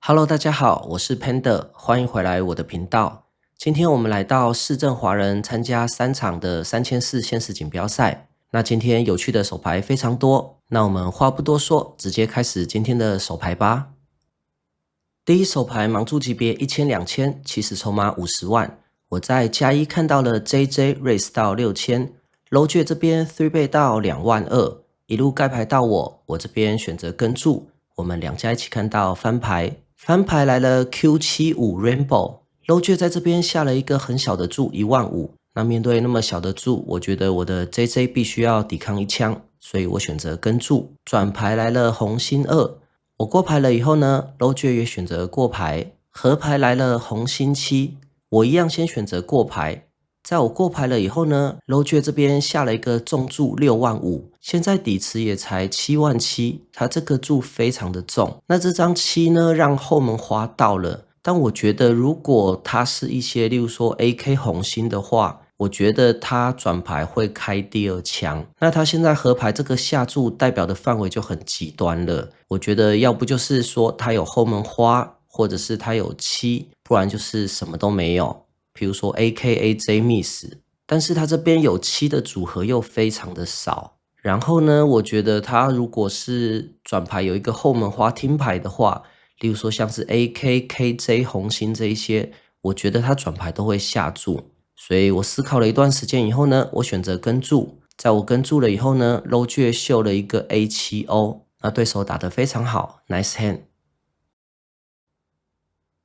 Hello，大家好，我是 Panda，欢迎回来我的频道。今天我们来到市政华人参加3场的3000限时锦标赛。那今天有趣的手牌非常多，那我们话不多说，直接开始今天的手牌吧。第一手牌盲注级别1000、2000，起始筹码50万。我在加一看到了 JJ raise 到6000，low 券这边3倍到22000，一路盖牌到我这边选择跟注。我们两家一起看到翻牌，翻牌来了 Q75 Rainbow，low 券在这边下了一个很小的注15000。那面对那么小的注，我觉得我的 JJ 必须要抵抗一枪，所以我选择跟注。转牌来了红心2。我过牌了以后呢，low 券也选择过牌，合牌来了红心7，我一样先选择过牌。在我过牌了以后呢，low 券这边下了一个重注65000，现在底池也才77000，它这个注非常的重。那这张7呢，让后门花到了，但我觉得如果它是一些例如说 AK 红心的话，我觉得它转牌会开第二枪，那它现在合牌这个下注代表的范围就很极端了。我觉得要不就是说它有后门花，或者是它有7，不然就是什么都没有。比如说 AKAJ miss， 但是它这边有7的组合又非常的少。然后呢，我觉得它如果是转牌有一个后门花听牌的话，例如说像是 AKKJ 红心这一些，我觉得它转牌都会下注。所以我思考了一段时间以后呢，我选择跟注。在我跟注了以后呢，low 券秀了一个 A7O， 那对手打得非常好 ，nice hand。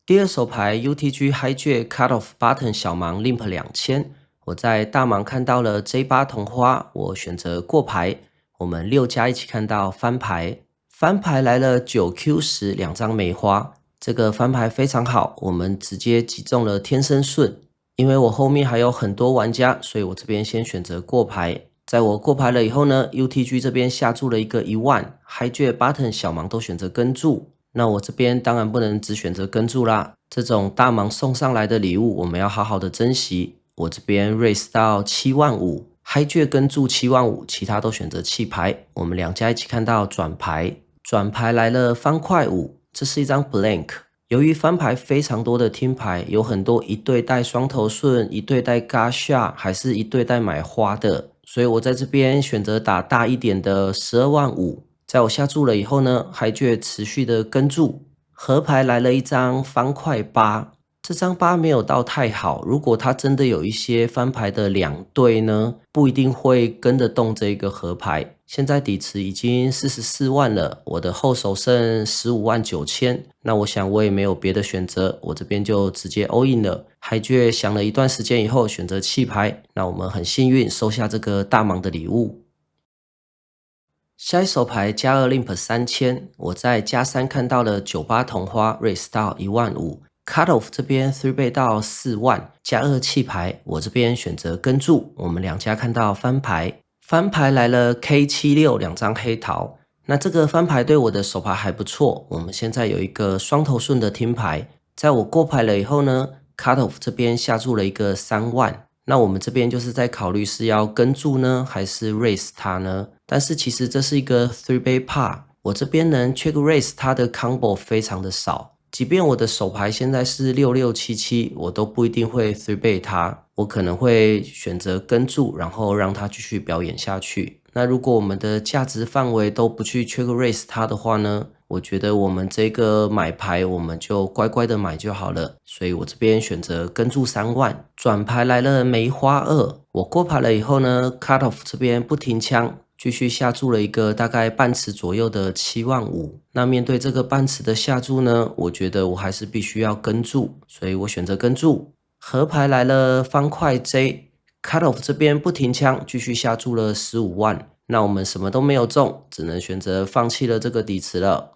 第二手牌 UTG High Jet Cut Off Button 小盲 Limp 2000，我在大盲看到了 J8 同花，我选择过牌。我们6家一起看到翻牌，翻牌来了 9Q10 2张梅花，这个翻牌非常好，我们直接击中了天生顺。因为我后面还有很多玩家，所以我这边先选择过牌。在我过牌了以后呢 ，UTG 这边下注了一个10000，High Jet Button 小盲都选择跟注。那我这边当然不能只选择跟注啦，这种大盲送上来的礼物，我们要好好的珍惜。我这边 raise 到75000，High Jet 跟注75000，其他都选择弃牌。我们两家一起看到转牌，转牌来了方块5，这是一张 blank。由于翻牌非常多的听牌，有很多一对带双头顺，一对带 Gasha， 还是一对带买花的，所以我在这边选择打大一点的125000。在我下注了以后呢，还觉持续的跟注，合牌来了一张方块8，这张8没有到太好，如果它真的有一些翻牌的2对呢，不一定会跟得动这个合牌。现在底池已经44万了，我的后手剩159000，那我想我也没有别的选择，我这边就直接 all in 了。海爵想了一段时间以后选择弃牌，那我们很幸运收下这个大盲的礼物。下一手牌加2 Limp 3000，我在加3看到了98同花 raise 到15000，cut off 这边3倍到4万，加2弃牌，我这边选择跟注。我们两家看到翻牌，翻牌来了 K76 2张黑桃，那这个翻牌对我的手牌还不错。我们现在有一个双头顺的听牌，在我过牌了以后呢 ，cut off 这边下注了一个3万。那我们这边就是在考虑是要跟注呢，还是 raise 它呢？但是其实这是一个3倍 par， 我这边能 check raise 它的 combo 非常的少，即便我的手牌现在是6677，我都不一定会3倍它，我可能会选择跟注，然后让它继续表演下去。那如果我们的价值范围都不去 check raise 它的话呢？我觉得我们这个买牌我们就乖乖的买就好了，所以我这边选择跟注3万。转牌来了梅花2，我过牌了以后呢 ，cut off 这边不停枪，继续下注了一个大概半池左右的75000。那面对这个半池的下注呢，我觉得我还是必须要跟注，所以我选择跟注。合牌来了方块 J，cut off 这边不停枪，继续下注了15万。那我们什么都没有中，只能选择放弃了这个底池了。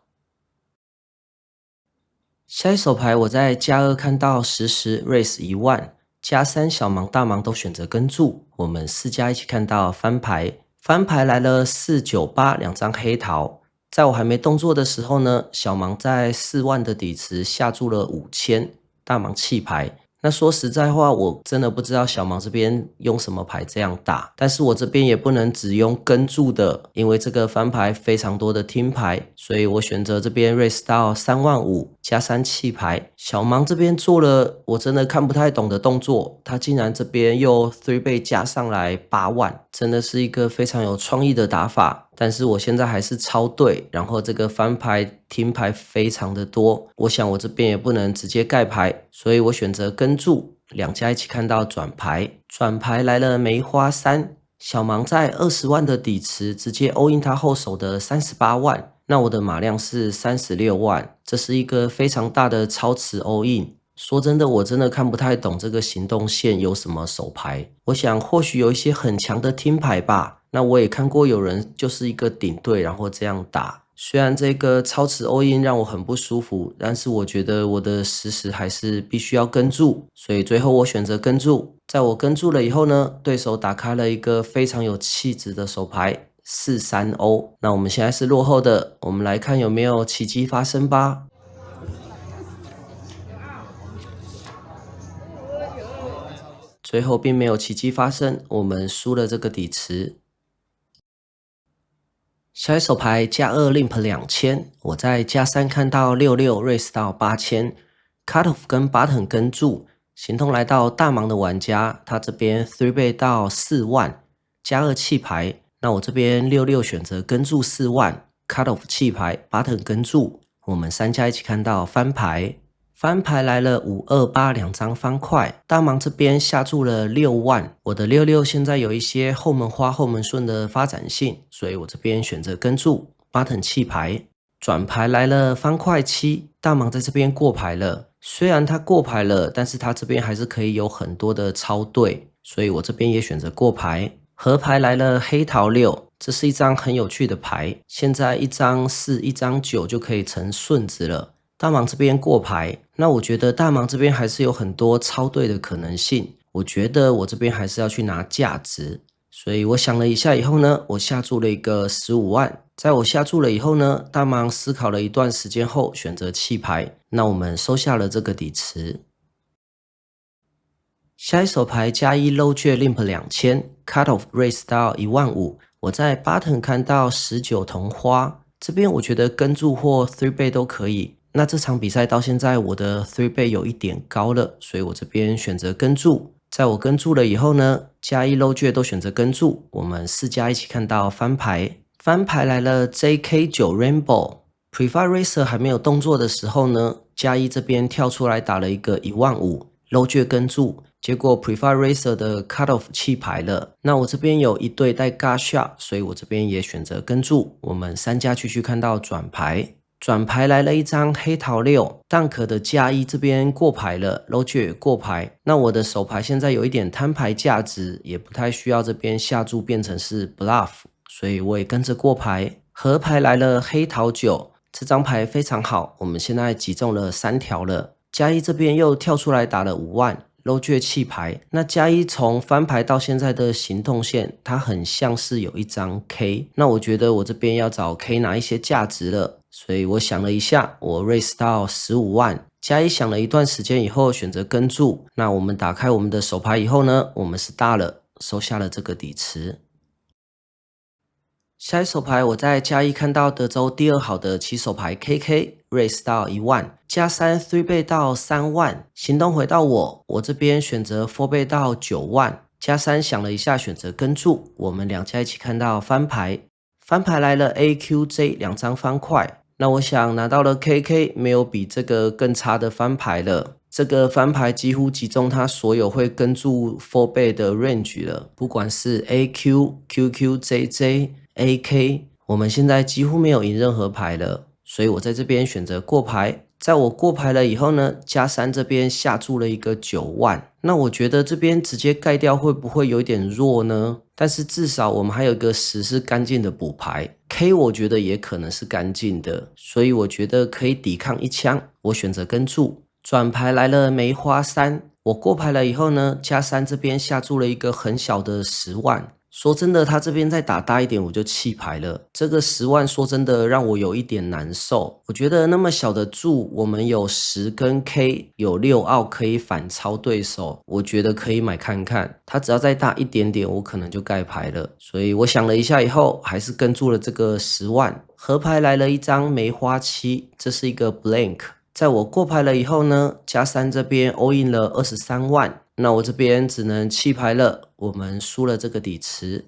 下一手牌我在加2看到10 raise 1万，加3小盲大盲都选择跟注。我们4家一起看到翻牌，翻牌来了498 2张黑桃。在我还没动作的时候呢，小盲在4万的底池下注了5000，大盲弃牌。那说实在话，我真的不知道小盲这边用什么牌这样打，但是我这边也不能只用跟注的，因为这个翻牌非常多的听牌，所以我选择这边 raise 到35000加3弃牌。小盲这边做了我真的看不太懂的动作，他竟然这边又 3 倍加上来8万，真的是一个非常有创意的打法。但是我现在还是抄对，然后这个翻牌听牌非常的多，我想我这边也不能直接盖牌，所以我选择跟注，两家一起看到转牌，转牌来了梅花3，小盲在20万的底池直接 all in 他后手的38万，那我的码量是36万，这是一个非常大的超池 all in。说真的，我真的看不太懂这个行动线有什么手牌。我想或许有一些很强的听牌吧。那我也看过有人就是一个顶对，然后这样打。虽然这个超池 all in 让我很不舒服，但是我觉得我的实时还是必须要跟注，所以最后我选择跟注。在我跟注了以后呢，对手打开了一个非常有气质的手牌4-3-0。那我们现在是落后的，我们来看有没有奇迹发生吧。最后并没有奇迹发生，我们输了这个底池。下一手牌加2 limp 2000，我在加3看到66 raise 到8000，cut off 跟 button 跟注，行动来到大盲的玩家，他这边3倍到4万，加2弃牌，那我这边66选择跟注4万，cut off 弃牌 ，button 跟注，我们3家一起看到翻牌。翻牌来了528两张方块，大盲这边下注了6万，我的66现在有一些后门花后门顺的发展性，所以我这边选择跟注 button 弃牌。转牌来了方块7，大盲在这边过牌了，虽然他过牌了，但是他这边还是可以有很多的超对，所以我这边也选择过牌。合牌来了黑桃6，这是一张很有趣的牌，现在1张41张9就可以成顺子了。大盲这边过牌，那我觉得大盲这边还是有很多超对的可能性，我觉得我这边还是要去拿价值，所以我想了一下以后呢，我下注了一个15万。在我下注了以后呢，大盲思考了一段时间后选择弃牌，那我们收下了这个底池。下一手牌加1 low 券 limp 2000，cut off raise 到15000，我在 button 看到19同花，这边我觉得跟注或3倍都可以。那这场比赛到现在我的3倍有一点高了，所以我这边选择跟注。在我跟注了以后呢，加1 low 券都选择跟注，我们4家一起看到翻牌。翻牌来了 JK9 Rainbow。Prefer Racer 还没有动作的时候呢，加1这边跳出来打了一个15000 low 券跟注，结果 Prefer Racer 的 cut off 弃牌了。那我这边有一对带 God shot， 所以我这边也选择跟注。我们3家继续看到转牌。转牌来了一张黑桃6，Dunk 的加1这边过牌了 ，Low 券也过牌。那我的手牌现在有一点摊牌价值，也不太需要这边下注变成是 bluff， 所以我也跟着过牌。合牌来了黑桃9，这张牌非常好，我们现在集中了3条了。加1这边又跳出来打了5万。low 券弃牌，那加1从翻牌到现在的行动线，它很像是有一张 K， 那我觉得我这边要找 K 拿一些价值了，所以我想了一下，我 raise 到15万，加1想了一段时间以后选择跟注，那我们打开我们的手牌以后呢，我们是大了，收下了这个底池。下一手牌我在加1看到德州第2好的起手牌 KK raise 到1万，加3 3 倍到3万，行动回到我这边选择4倍到9万，加3想了一下选择跟注，我们2家一起看到翻牌。翻牌来了 AQJ 2张方块，那我想拿到了 KK， 没有比这个更差的翻牌了。这个翻牌几乎集中它所有会跟注4倍的 range 了，不管是 AQ、QQ、JJ、AK， 我们现在几乎没有赢任何牌了，所以我在这边选择过牌。在我过牌了以后呢，加3这边下注了一个9万，那我觉得这边直接盖掉会不会有点弱呢？但是至少我们还有一个10是干净的补牌 ，K 我觉得也可能是干净的，所以我觉得可以抵抗一枪，我选择跟注。转牌来了梅花3，我过牌了以后呢，加3这边下注了一个很小的10万，说真的，他这边再打大一点，我就弃牌了。这个10万，说真的让我有一点难受。我觉得那么小的注，我们有10跟 K，有6奥可以反超对手，我觉得可以买看看。他只要再大一点点，我可能就盖牌了。所以我想了一下以后，还是跟住了这个10万。合牌来了一张梅花7，这是一个 blank。在我过牌了以后呢，加3这边 all in 了23万。那我这边只能弃牌了，我们输了这个底池。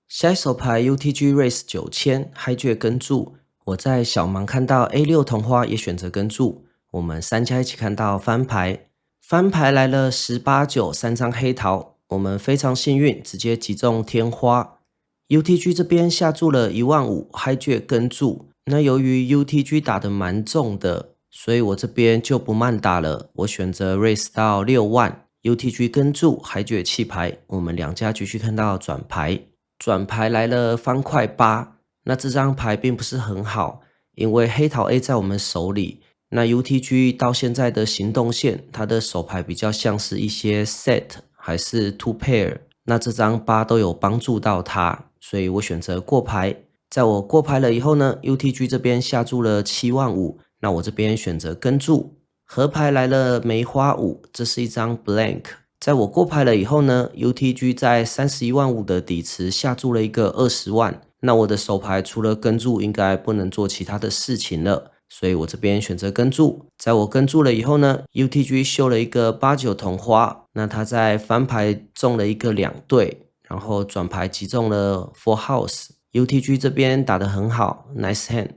下一手牌 UTG Race 9000 Hijack 跟注，我在小盲看到 A6 同花也选择跟注，我们3家一起看到翻牌，翻牌来了18、9 3张黑桃，我们非常幸运，直接击中天花。UTG 这边下注了15000 Hijack 跟注，那由于 UTG 打得蛮重的。所以我这边就不慢打了，我选择 raise 到6万 ，UTG 跟注，海卷弃牌，我们2家继续看到转牌，转牌来了方块8，那这张牌并不是很好，因为黑桃 A 在我们手里，那 UTG 到现在的行动线，它的手牌比较像是一些 set 还是 two pair， 那这张8都有帮助到它，所以我选择过牌。在我过牌了以后呢 ，UTG 这边下注了75000。那我这边选择跟注，合牌来了梅花5，这是一张 blank。在我过牌了以后呢 ，UTG 在315000的底池下注了一个20万。那我的手牌除了跟注，应该不能做其他的事情了，所以我这边选择跟注。在我跟注了以后呢 ，UTG 秀了一个8、9同花，那他在翻牌中了一个2对，然后转牌击中了 full house。UTG 这边打得很好 ，nice hand。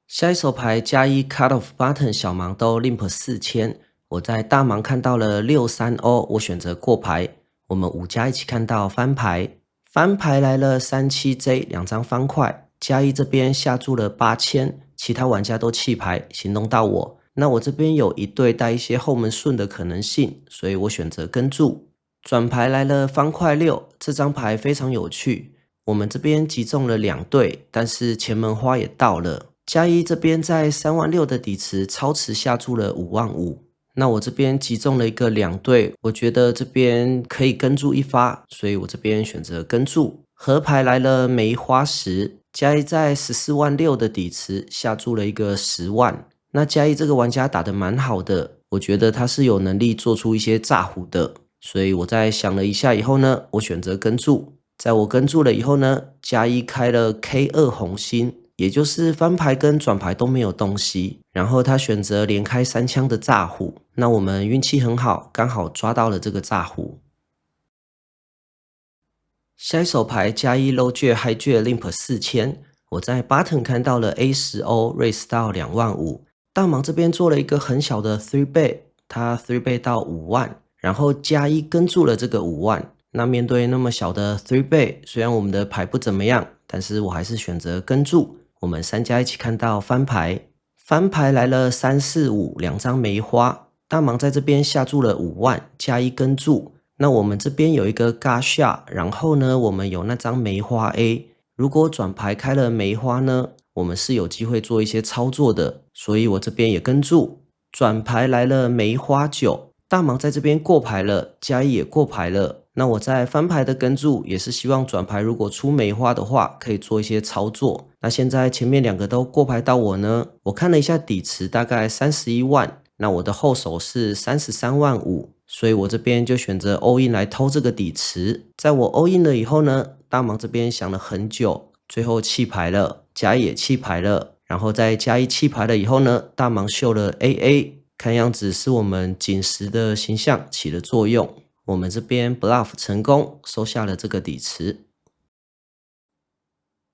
下一手牌加1 cut off button 小盲都 limp 4000，我在大盲看到了630，我选择过牌。我们5家一起看到翻牌，翻牌来了37J 2张方块，加1这边下注了8000，其他玩家都弃牌，行动到我。那我这边有一对带一些后门顺的可能性，所以我选择跟注。转牌来了方块6，这张牌非常有趣。我们这边击中了2对，但是前门花也到了。加1这边在36000的底池超池下注了55000，那我这边击中了一个2对，我觉得这边可以跟注一发，所以我这边选择跟注。合牌来了梅花10，加1在146000的底池下注了一个10万。那加1这个玩家打得蛮好的，我觉得他是有能力做出一些炸胡的，所以我在想了一下以后呢，我选择跟注。在我跟注了以后呢，加1开了 K2 红心。也就是翻牌跟转牌都没有东西，然后他选择连开3枪的炸胡，那我们运气很好，刚好抓到了这个炸胡。下一手牌加1 low jet high jet limp 4000，我在 button 看到了 A10O raise 到25000，大盲这边做了一个很小的 3 bet， 他3 bet 到5万，然后加1跟住了这个5万。那面对那么小的3 bet， 虽然我们的牌不怎么样，但是我还是选择跟住。我们3家一起看到翻牌，翻牌来了3、4、5 2张梅花，大盲在这边下注了5万，加1跟注。那我们这边有一个 God shot， 然后呢，我们有那张梅花 A， 如果转牌开了梅花呢，我们是有机会做一些操作的，所以我这边也跟注。转牌来了梅花9，大盲在这边过牌了，加1也过牌了。那我在翻牌的跟注也是希望转牌如果出梅花的话，可以做一些操作。那现在前面2个都过牌到我呢，我看了一下底池大概31万，那我的后手是33万5，所以我这边就选择 all in 来偷这个底池。在我 all in 了以后呢，大盲这边想了很久，最后弃牌了，加1也弃牌了，然后在加1弃牌了以后呢，大盲秀了 AA， 看样子是我们紧实的形象起了作用。我们这边 bluff 成功，收下了这个底池。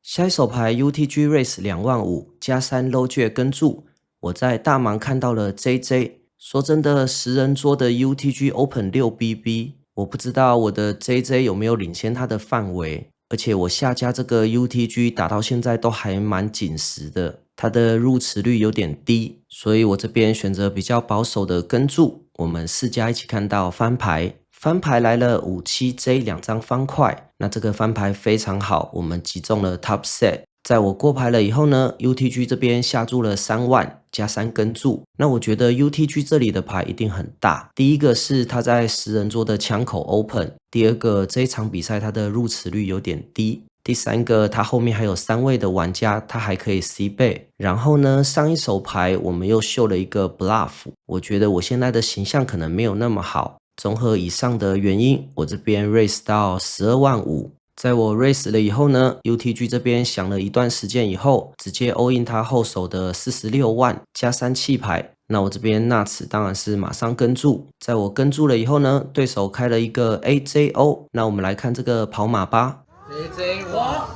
下一手牌 UTG Race 25000加3 low jet 跟注，我在大盲看到了 JJ。说真的，10人桌的 UTG Open 6BB， 我不知道我的 JJ 有没有领先他的范围，而且我下家这个 UTG 打到现在都还蛮紧实的，它的入池率有点低，所以我这边选择比较保守的跟注。我们4家一起看到翻牌。翻牌来了5、7J 2张方块，那这个翻牌非常好，我们击中了 top set。在我过牌了以后呢 ，UTG 这边下注了3万，加3跟注。那我觉得 UTG 这里的牌一定很大。第一个是它在10人桌的枪口 open，第二个这一场比赛它的入池率有点低。第三个，它后面还有3位的玩家，它还可以 C 倍。然后呢，上一手牌我们又秀了一个 bluff， 我觉得我现在的形象可能没有那么好。综合以上的原因，我这边 raise 到12.5万。在我 raise 了以后呢 ，UTG 这边想了一段时间以后，直接 all in 他后手的46万加3弃牌。那我这边纳此当然是马上跟注。在我跟注了以后呢，对手开了一个 AJO。那我们来看这个跑马吧。AJ 哇，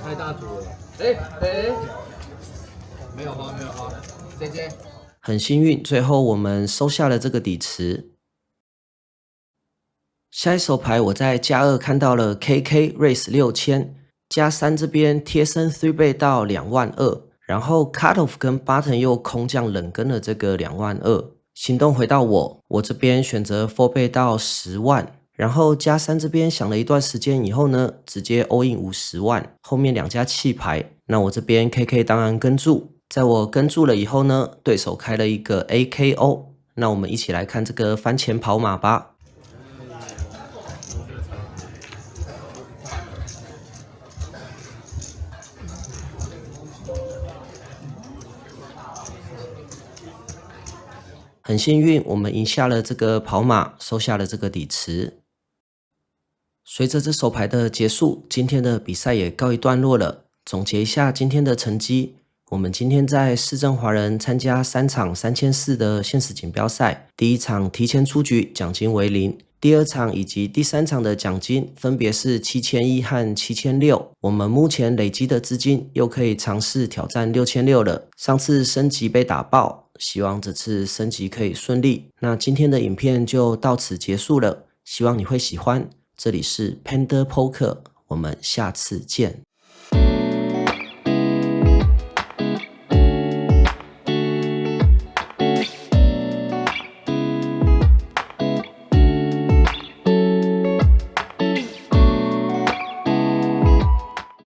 太大组了。没有花，JJ 很幸运，最后我们收下了这个底池。下一手牌我在加2看到了 KK raise 6000，加3这边贴身3倍到2.2万，然后 cut off 跟 button 又空降冷跟了这个2.2万。行动回到我这边选择4倍到10万，然后加3这边想了一段时间以后呢，直接 all in 50万，后面2家弃牌。那我这边 KK 当然跟注，在我跟注了以后呢，对手开了一个 AKO。那我们一起来看这个翻前跑马吧。很幸运，我们赢下了这个跑马，收下了这个底池。随着这手牌的结束，今天的比赛也告一段落了。总结一下今天的成绩，我们今天在市政华人参加3场3400的限时锦标赛，第一场提前出局，奖金为0。第2场以及第3场的奖金分别是7100和7600，我们目前累积的资金又可以尝试挑战6600了。上次升级被打爆，希望这次升级可以顺利。那今天的影片就到此结束了，希望你会喜欢。这里是 Panda Poker，我们下次见。